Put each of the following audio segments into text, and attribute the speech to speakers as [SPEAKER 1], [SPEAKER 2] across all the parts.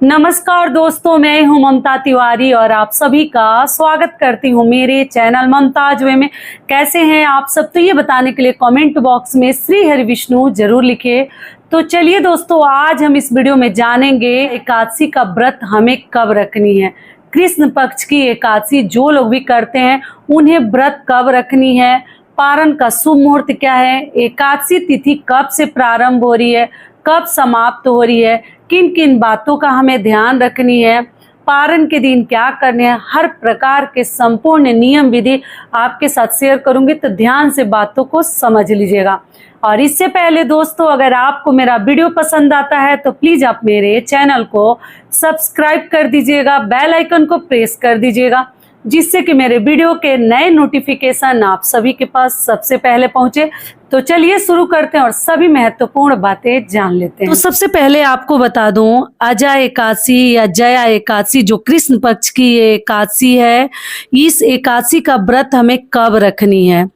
[SPEAKER 1] नमस्कार दोस्तों, मैं हूं ममता तिवारी और आप सभी का स्वागत करती हूं मेरे चैनल ममताज वे में। कैसे हैं आप सब, तो ये बताने के लिए कमेंट बॉक्स में श्री हरि विष्णु जरूर लिखिए। तो चलिए दोस्तों, आज हम इस वीडियो में जानेंगे एकादशी का व्रत हमें कब रखनी है। कृष्ण पक्ष की एकादशी जो लोग भी करते हैं उन्हें व्रत कब रखनी है, पारण का शुभ मुहूर्त क्या है, एकादशी तिथि कब से प्रारंभ हो रही है, कब समाप्त हो रही है, किन किन बातों का हमें ध्यान रखनी है, पारण के दिन क्या करने हैं, हर प्रकार के संपूर्ण नियम विधि आपके साथ शेयर करूंगी। तो ध्यान से बातों को समझ लीजिएगा। और इससे पहले दोस्तों, अगर आपको मेरा वीडियो पसंद आता है तो प्लीज आप मेरे चैनल को सब्सक्राइब कर दीजिएगा, बेल आइकन को प्रेस कर दीजिएगा, जिससे कि मेरे वीडियो के नए नोटिफिकेशन आप सभी के पास सबसे पहले पहुंचे। तो चलिए शुरू करते हैं और सभी महत्वपूर्ण बातें जान लेते हैं। तो सबसे पहले आपको बता दूं, अजय एकादशी या जया एकादशी जो कृष्ण पक्ष की ये एकादशी है, इस एकादशी का व्रत हमें कब रखनी है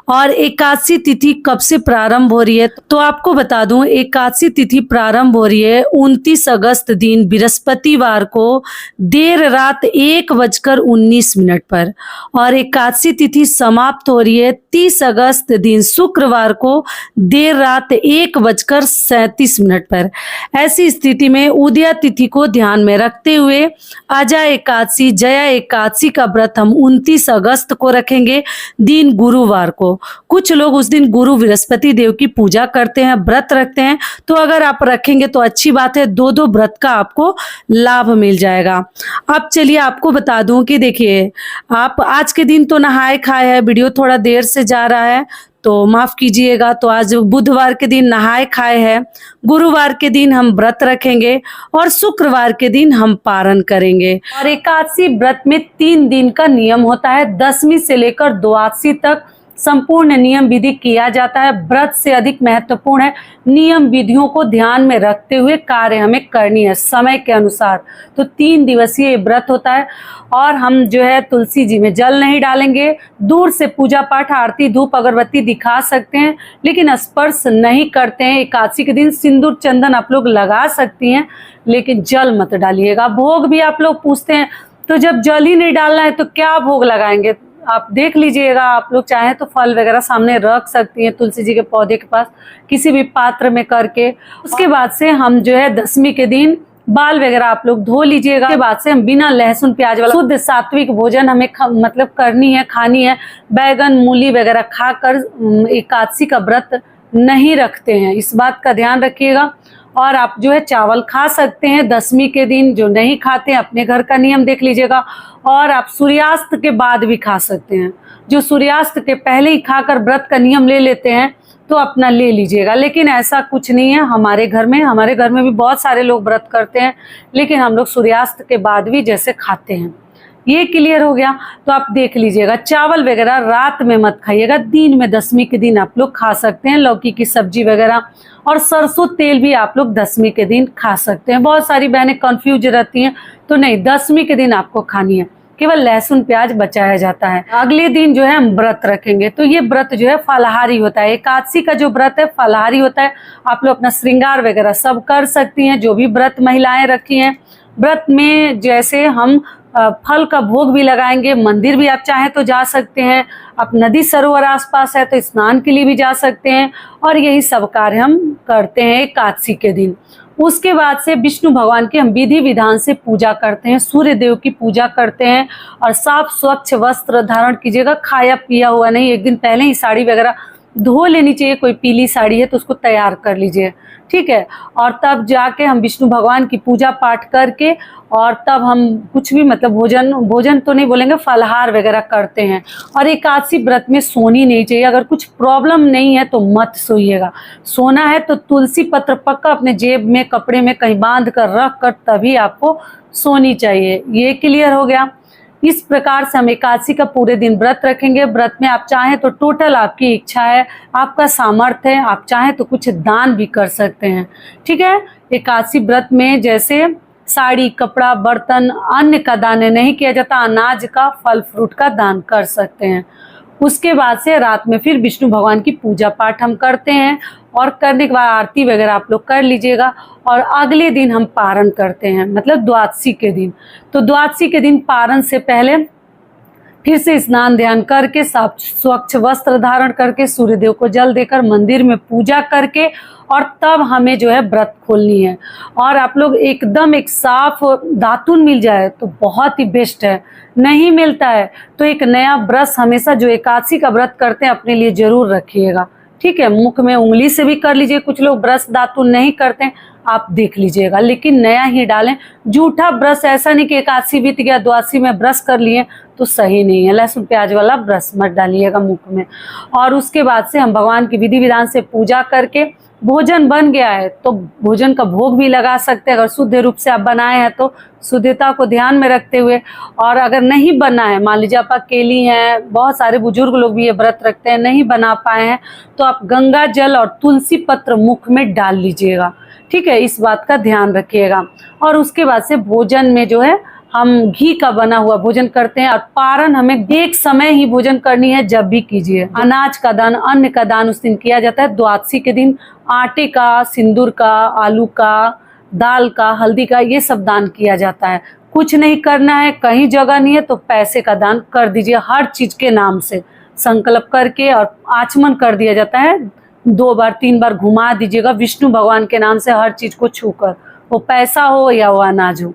[SPEAKER 1] और एकादशी तिथि कब से प्रारंभ हो रही है। तो आपको बता दूं, एकादशी तिथि प्रारंभ हो रही है 29 अगस्त दिन बृहस्पतिवार को देर रात 1:19 पर और एकादशी तिथि समाप्त हो रही है 30 अगस्त दिन शुक्रवार को देर रात 1:37 पर। ऐसी स्थिति में उदया तिथि को ध्यान में रखते हुए अजय एकादशी जया एकादशी का व्रत हम 29 अगस्त को रखेंगे, दिन गुरुवार को। कुछ लोग उस दिन गुरु बृहस्पति देव की पूजा करते हैं, व्रत रखते हैं, तो अगर आप रखेंगे तो अच्छी बात है, दो व्रत का आपको लाभ मिल जाएगा। अब चलिए आपको बता दूं कि देखिए, आप आज के दिन तो नहाए खाए है, वीडियो थोड़ा देर से जा रहा है तो माफ कीजिएगा। तो आज बुधवार के दिन नहाए खाए है, गुरुवार के दिन हम व्रत रखेंगे और शुक्रवार के दिन हम पारण करेंगे। और एकादशी व्रत में 3 दिन का नियम होता है, 10वीं से लेकर 82 तक संपूर्ण नियम विधि किया जाता है। व्रत से अधिक महत्वपूर्ण है नियम विधियों को ध्यान में रखते हुए कार्य हमें करनी है समय के अनुसार। तो 3 दिवसीय व्रत होता है और हम जो है तुलसी जी में जल नहीं डालेंगे, दूर से पूजा पाठ आरती धूप अगरबत्ती दिखा सकते हैं लेकिन स्पर्श नहीं करते हैं। एकादशी के दिन सिंदूर चंदन आप लोग लगा सकती हैं लेकिन जल मत डालिएगा। भोग भी आप लोग पूछते हैं, तो जब जल ही नहीं डालना है तो क्या भोग लगाएंगे, आप देख लीजिएगा। आप लोग चाहें तो फल वगैरह सामने रख सकती हैं तुलसी जी के पौधे के पास किसी भी पात्र में करके। उसके बाद से हम जो है 10वीं के दिन बाल वगैरह आप लोग धो लीजिएगा। उसके बाद से हम बिना लहसुन प्याज वाला शुद्ध सात्विक भोजन हमें मतलब करनी है, खानी है। बैगन मूली वगैरह खाकर एकादशी का व्रत नहीं रखते हैं, इस बात का ध्यान रखिएगा। और आप जो है चावल खा सकते हैं 10वीं के दिन, जो नहीं खाते हैं अपने घर का नियम देख लीजिएगा। और आप सूर्यास्त के बाद भी खा सकते हैं, जो सूर्यास्त के पहले ही खाकर व्रत का नियम ले लेते हैं तो अपना ले लीजिएगा। लेकिन ऐसा कुछ नहीं है हमारे घर में भी बहुत सारे लोग व्रत करते हैं, लेकिन हम लोग सूर्यास्त के बाद भी जैसे खाते हैं। ये क्लियर हो गया। तो आप देख लीजिएगा, चावल वगैरह रात में मत खाइएगा, दिन में 10वीं के दिन आप लोग खा सकते हैं। लौकी की सब्जी वगैरह और सरसों तेल भी आप लोग 10वीं के दिन खा सकते हैं। बहुत सारी बहनें कंफ्यूज रहती हैं, तो नहीं, 10वीं के दिन आपको खानी है, केवल लहसुन प्याज बचाया जाता है। अगले दिन जो है हम व्रत रखेंगे, तो ये व्रत जो है फलाहारी होता है। एकादशी का जो व्रत है फलाहारी होता है। आप लोग अपना श्रृंगार वगैरह सब कर सकती हैं, जो भी व्रत महिलाएं रखी हैं। व्रत में जैसे हम फल का भोग भी लगाएंगे, मंदिर भी आप चाहें तो जा सकते हैं, आप नदी सरोवर आसपास है तो स्नान के लिए भी जा सकते हैं। और यही सब कार्य हम करते हैं एकादशी के दिन। उसके बाद से विष्णु भगवान की हम विधि विधान से पूजा करते हैं, सूर्य देव की पूजा करते हैं और साफ स्वच्छ वस्त्र धारण कीजिएगा, खाया पिया हुआ नहीं। एक दिन पहले ही साड़ी वगैरह धो लेनी चाहिए, कोई पीली साड़ी है तो उसको तैयार कर लीजिए, ठीक है। और तब जाके हम विष्णु भगवान की पूजा पाठ करके और तब हम कुछ भी मतलब भोजन तो नहीं बोलेंगे, फलाहार वगैरह करते हैं। और एकादशी व्रत में सोनी नहीं चाहिए। अगर कुछ प्रॉब्लम नहीं है तो मत सोइएगा। सोना है तो तुलसी पत्र पक्का अपने जेब में कपड़े में कहीं बांध कर रख कर तभी आपको सोनी चाहिए। ये क्लियर हो गया। इस प्रकार से हम एकादशी का पूरे दिन व्रत रखेंगे। व्रत में आप चाहें तो टोटल आपकी इच्छा है, आपका सामर्थ्य है, आप चाहें तो कुछ दान भी कर सकते हैं, ठीक है। एकादशी व्रत में जैसे साड़ी कपड़ा बर्तन अन्न का दान नहीं किया जाता, अनाज का फल फ्रूट का दान कर सकते हैं। उसके बाद से रात में फिर विष्णु भगवान की पूजा पाठ हम करते हैं और करने के बाद आरती वगैरह आप लोग कर लीजिएगा। और अगले दिन हम पारण करते हैं, मतलब द्वादशी के दिन। तो द्वादशी के दिन पारण से पहले फिर से स्नान ध्यान करके, साफ स्वच्छ वस्त्र धारण करके, सूर्यदेव को जल देकर, मंदिर में पूजा करके, और तब हमें जो है व्रत खोलनी है। और आप लोग एकदम एक साफ दातुन मिल जाए तो बहुत ही बेस्ट है, नहीं मिलता है तो एक नया ब्रश हमेशा जो एकादशी का व्रत करते हैं अपने लिए जरूर रखिएगा, ठीक है। मुख में उंगली से भी कर लीजिए, कुछ लोग ब्रश दातुन नहीं करते हैं, आप देख लीजिएगा, लेकिन नया ही डालें। जूठा ब्रश, ऐसा नहीं कि एकादशी बीत गया द्वादशी में ब्रश कर लिए, तो सही नहीं है। लहसुन प्याज वाला ब्रश मत डालिएगा मुख में। और उसके बाद से हम भगवान की विधि विधान से पूजा करके, भोजन बन गया है तो भोजन का भोग भी लगा सकते हैं, अगर शुद्ध रूप से आप बनाए हैं तो शुद्धता को ध्यान में रखते हुए। और अगर नहीं बना है, मान लीजिए आप अकेली हैं, बहुत सारे बुजुर्ग लोग भी ये व्रत रखते हैं, नहीं बना पाए हैं, तो आप गंगा जल और तुलसी पत्र मुख में डाल लीजिएगा, ठीक है। इस बात का ध्यान रखिएगा। और उसके बाद से भोजन में जो है हम घी का बना हुआ भोजन करते हैं। और पारण हमें एक समय ही भोजन करनी है, जब भी कीजिए। अनाज का दान, अन्न का दान उस दिन किया जाता है। द्वादशी के दिन आटे का, सिंदूर का, आलू का, दाल का, हल्दी का, ये सब दान किया जाता है। कुछ नहीं करना है, कहीं जगह नहीं है तो पैसे का दान कर दीजिए, हर चीज के नाम से संकल्प करके। और आचमन कर दिया जाता है, 2 बार 3 बार घुमा दीजिएगा विष्णु भगवान के नाम से, हर चीज को छूकर, वो पैसा हो या वो अनाज हो।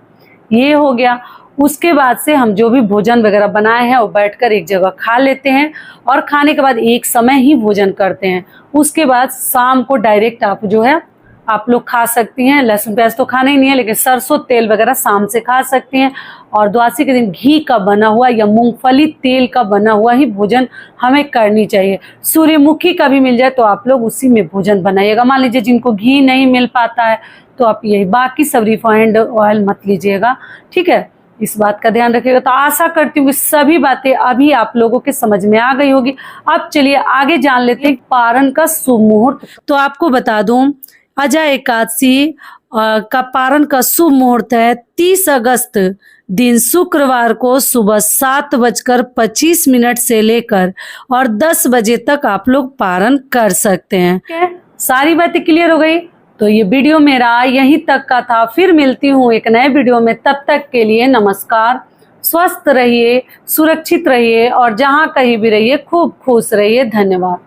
[SPEAKER 1] ये हो गया। उसके बाद से हम जो भी भोजन वगैरह बनाए हैं वो बैठकर एक जगह खा लेते हैं। और खाने के बाद एक समय ही भोजन करते हैं। उसके बाद शाम को डायरेक्ट आप जो है आप लोग खा सकती हैं। लहसुन प्याज तो खाना ही नहीं है, लेकिन सरसों तेल वगैरह शाम से खा सकती हैं। और द्वादशी के दिन घी का बना हुआ या मूंगफली तेल का बना हुआ ही भोजन हमें करनी चाहिए। सूर्यमुखी का भी मिल जाए तो आप लोग उसी में भोजन बनाइएगा। मान लीजिए जिनको घी नहीं मिल पाता है तो आप यही, बाकी सब रिफाइंड ऑयल मत लीजिएगा, ठीक है। इस बात का ध्यान रखिएगा। तो आशा करती हूँ कि सभी बातें अभी आप लोगों के समझ में आ गई होगी। अब चलिए आगे जान लेते हैं पारण का शुभ मुहूर्त। तो आपको बता दूं, अजय एकादशी का पारण का शुभ मुहूर्त है 30 अगस्त दिन शुक्रवार को सुबह 7:25 से लेकर और 10 बजे तक आप लोग पारण कर सकते हैं। सारी बातें क्लियर हो गई? तो ये वीडियो मेरा यहीं तक का था। फिर मिलती हूँ एक नए वीडियो में, तब तक के लिए नमस्कार। स्वस्थ रहिए, सुरक्षित रहिए और जहाँ कहीं भी रहिए खूब खुश रहिए। धन्यवाद।